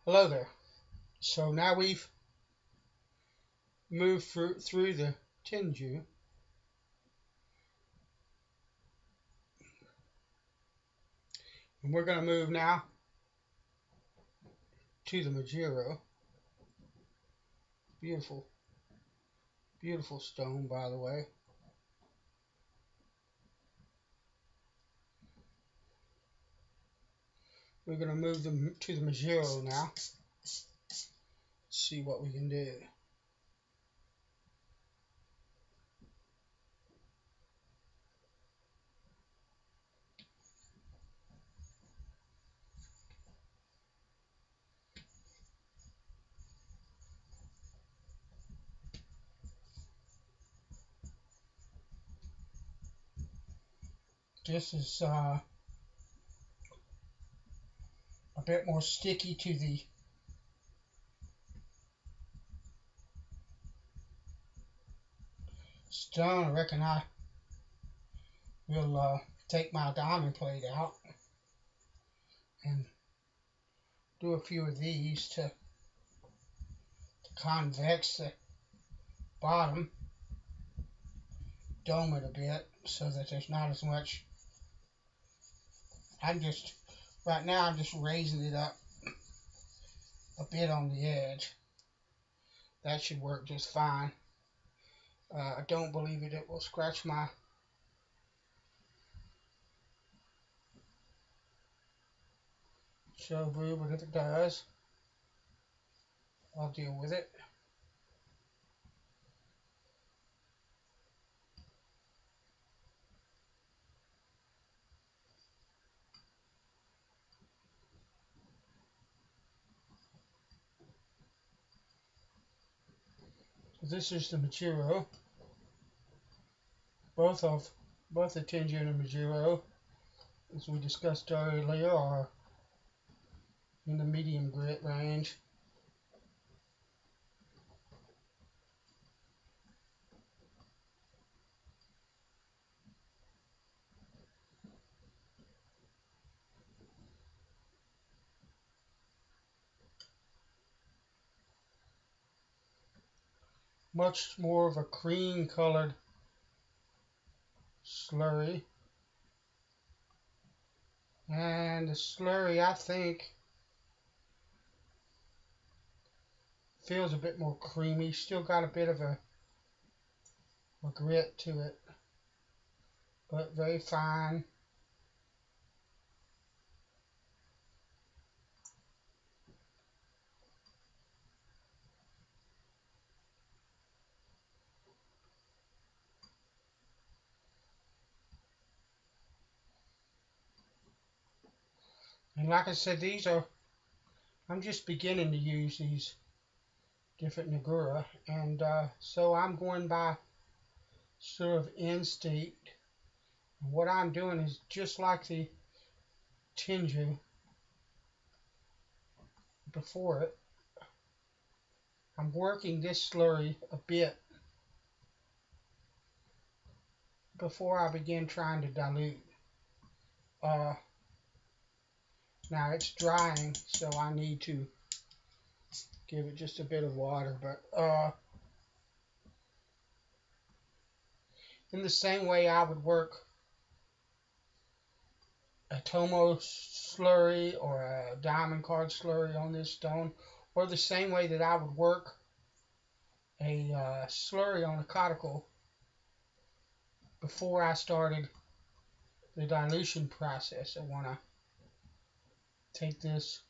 Hello there. So now we've moved through the Tenju, and we're going to move now to the Mejiro. Beautiful, beautiful stone, by the way. We're going to move them to the Mejiro now. See what we can do. This is a bit more sticky to the stone. I reckon I will take my diamond plate out and do a few of these to convex the bottom, dome it a bit so that there's not as much. Right now I'm just raising it up a bit on the edge. That should work just fine. I don't believe it will scratch my shovu, but if it does, I'll deal with it. This is the Mejiro. Both the Tenju and the Mejiro, as we discussed earlier, are in the medium grit range. Much more of a cream colored slurry. And the slurry, I think, feels a bit more creamy. Still got a bit of a grit to it, but very fine. And like I said, I'm just beginning to use these different Nagura, and so I'm going by sort of instinct. And what I'm doing is just like the Tenju before it. I'm working this slurry a bit before I begin trying to dilute. Now it's drying, so I need to give it just a bit of water, but in the same way I would work a Tomo slurry or a diamond card slurry on this stone, or the same way that I would work a slurry on a cuticle before I started the dilution process. I want to take this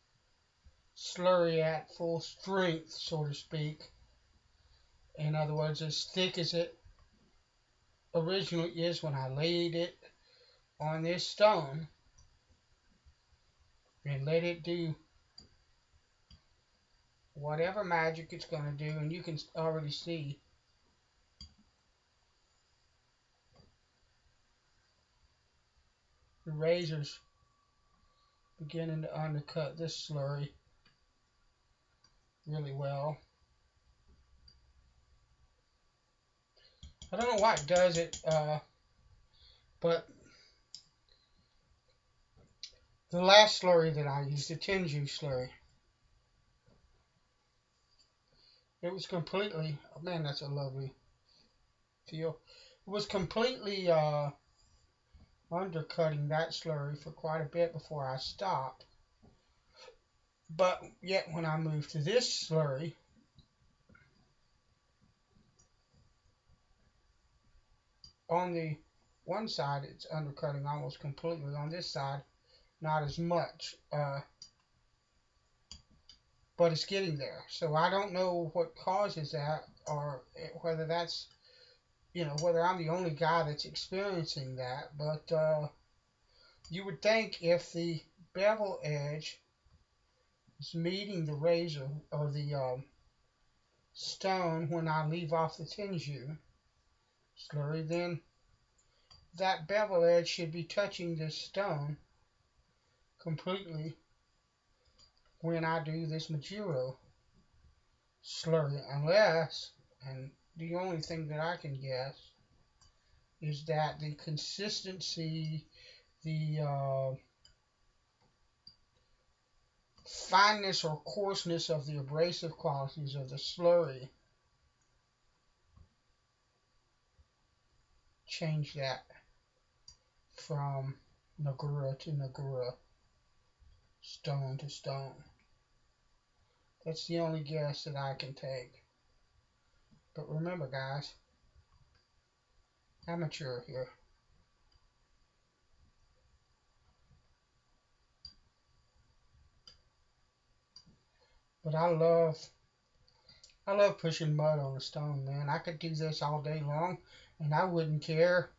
slurry at full strength, so to speak. In other words, as thick as it originally is when I laid it on this stone, and let it do whatever magic it's going to do. And you can already see the razors beginning to undercut this slurry really well. I don't know why it does it, but the last slurry that I used, the Tenju slurry, It was completely, oh man, that's a lovely feel. It was completely undercutting that slurry for quite a bit before I stopped. But yet when I moved to this slurry, on the one side it's undercutting almost completely. On this side, not as much. But it's getting there. So I don't know what causes that, or whether that's, whether I'm the only guy that's experiencing that. But you would think if the bevel edge is meeting the razor or the stone when I leave off the Tenju slurry, then that bevel edge should be touching this stone completely when I do this Mejiro slurry, unless, and the only thing that I can guess, is that the consistency, the fineness or coarseness of the abrasive qualities of the slurry change that from Nagura to Nagura, stone to stone. That's the only guess that I can take. But remember, guys, amateur here. But I love pushing mud on a stone, man. I could do this all day long, and I wouldn't care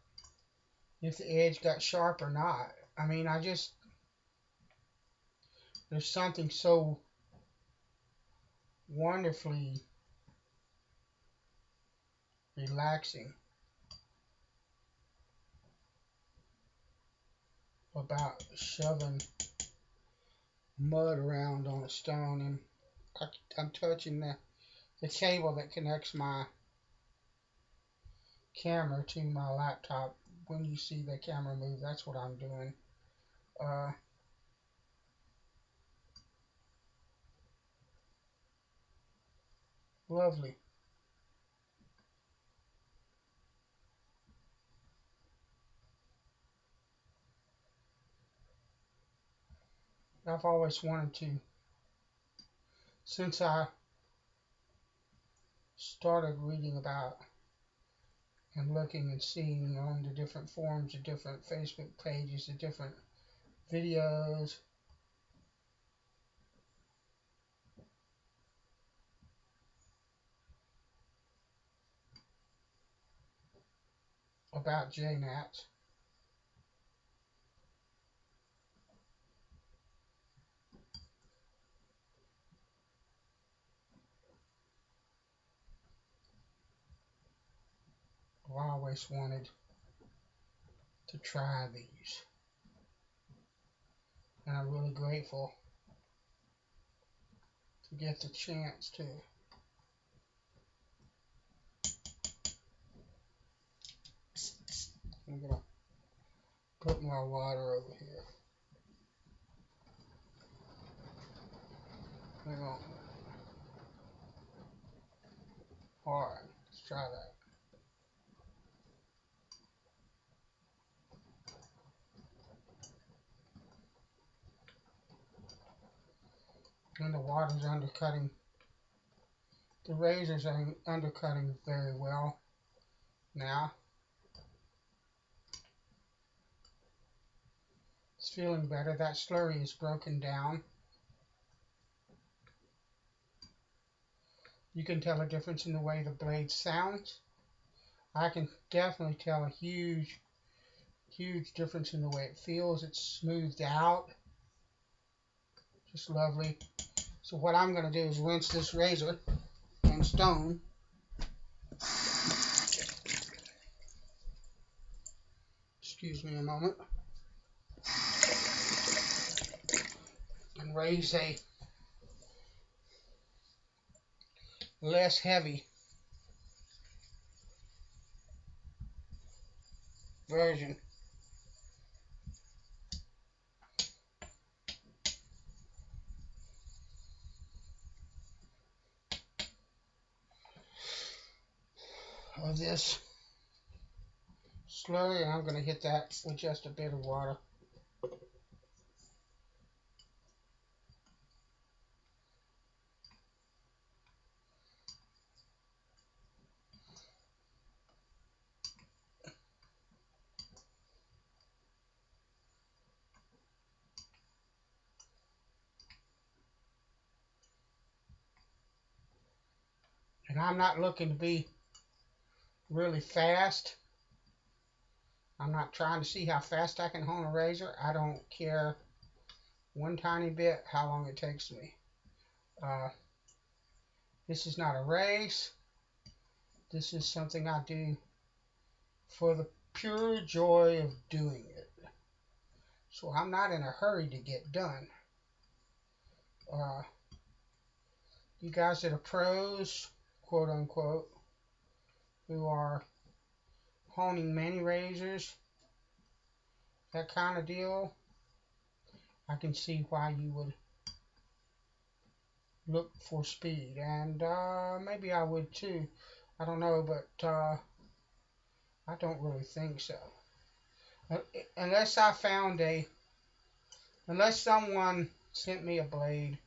if the edge got sharp or not. I mean, there's something so wonderfully relaxing about shoving mud around on a stone, and I'm touching the cable that connects my camera to my laptop. When you see the camera move, that's what I'm doing. Lovely. I've always wanted to, since I started reading about and looking and seeing on the different forums, the different Facebook pages, the different videos about JMATs. I've always wanted to try these, and I'm really grateful to get the chance to. I'm gonna put my water over here. Hang on. Alright, let's try that. And the water's undercutting, the razors are undercutting very well now. It's feeling better. That slurry is broken down. You can tell a difference in the way the blade sounds. I can definitely tell a huge difference in the way it feels. It's smoothed out. Just lovely. So what I'm going to do is rinse this razor and stone. Excuse me a moment. And raise a less heavy version. of this slowly, and I'm going to hit that with just a bit of water. And I'm not looking to be really fast. I'm not trying to see how fast I can hone a razor. I don't care one tiny bit how long it takes me. This is not a race. This is something I do for the pure joy of doing it. So I'm not in a hurry to get done. You guys that are pros, quote unquote, who are honing many razors, that kind of deal, I can see why you would look for speed. And maybe I would too. I don't know, but I don't really think so. Unless I found unless someone sent me a blade.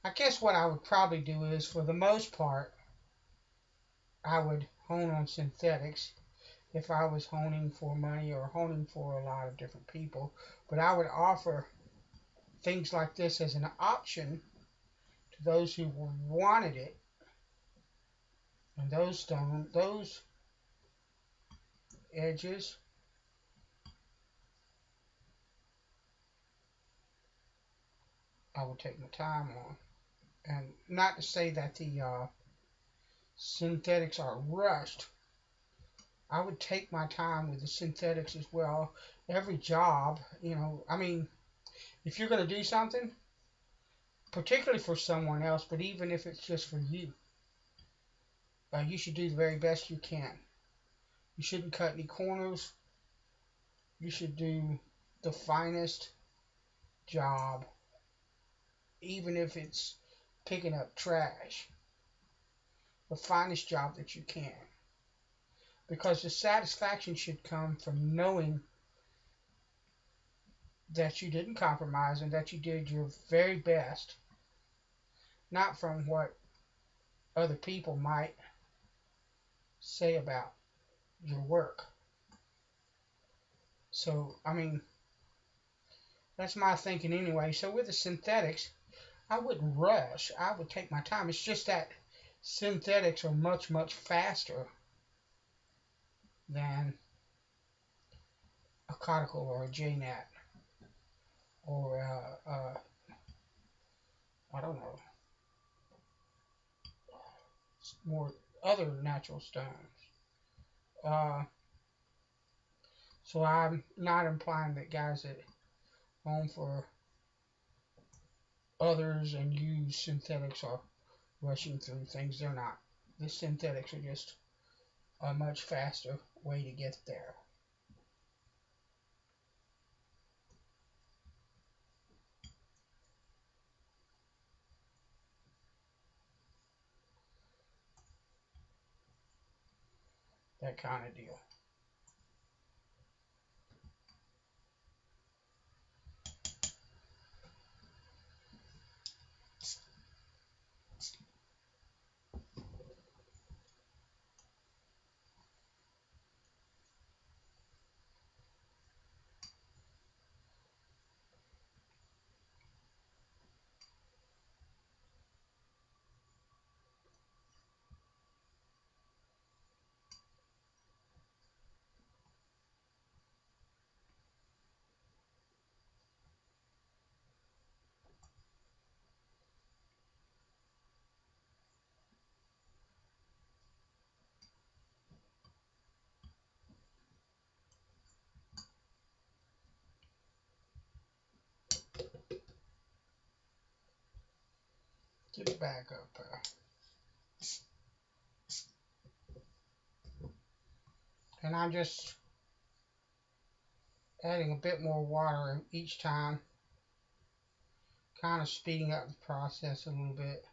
I guess what I would probably do is, for the most part, I would hone on synthetics if I was honing for money or honing for a lot of different people. But I would offer things like this as an option to those who wanted it. And those edges, I would take my time on. And not to say that the synthetics are rushed. I would take my time with the synthetics as well. Every job, I mean, if you're going to do something, particularly for someone else, but even if it's just for you, you should do the very best you can. You shouldn't cut any corners. You should do the finest job, even if it's picking up trash. The finest job that you can. Because the satisfaction should come from knowing that you didn't compromise and that you did your very best, not from what other people might say about your work. So, I mean, that's my thinking anyway. So with the synthetics, I wouldn't rush. I would take my time. It's just that synthetics are much, much faster than a cuticle or a J-nat or I don't know, more other natural stones. So I'm not implying that guys that home for others and use synthetics are rushing through things. They're not. The synthetics are just a much faster way to get there. That kind of deal. Get it back up there. And I'm just adding a bit more water each time, kind of speeding up the process a little bit.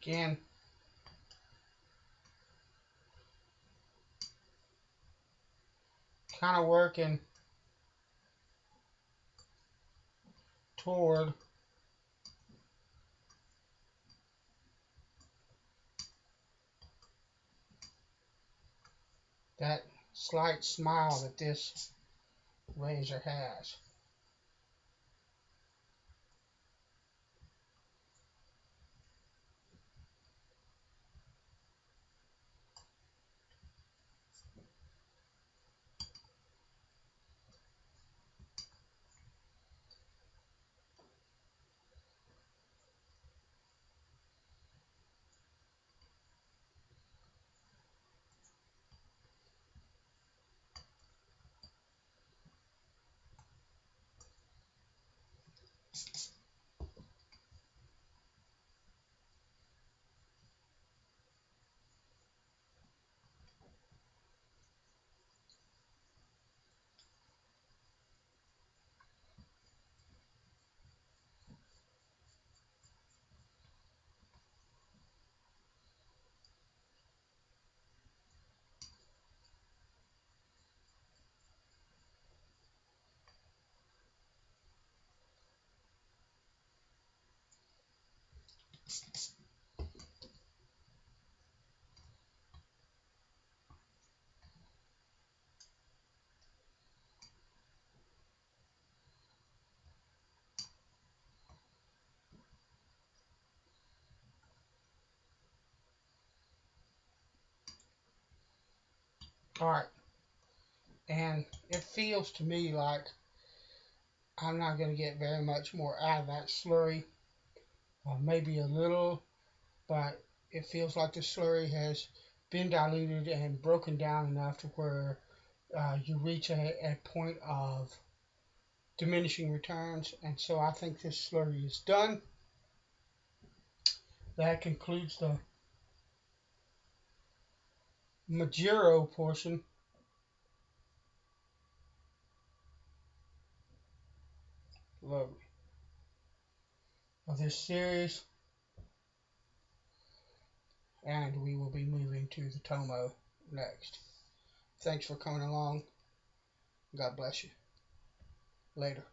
Again, kind of working toward that slight smile that this razor has. Alright, and it feels to me like I'm not going to get very much more out of that slurry. Maybe a little, but it feels like the slurry has been diluted and broken down enough to where you reach a point of diminishing returns. And so I think this slurry is done. That concludes the Mejiro portion of this series, and we will be moving to the Tomo next. Thanks for coming along. God bless you. Later.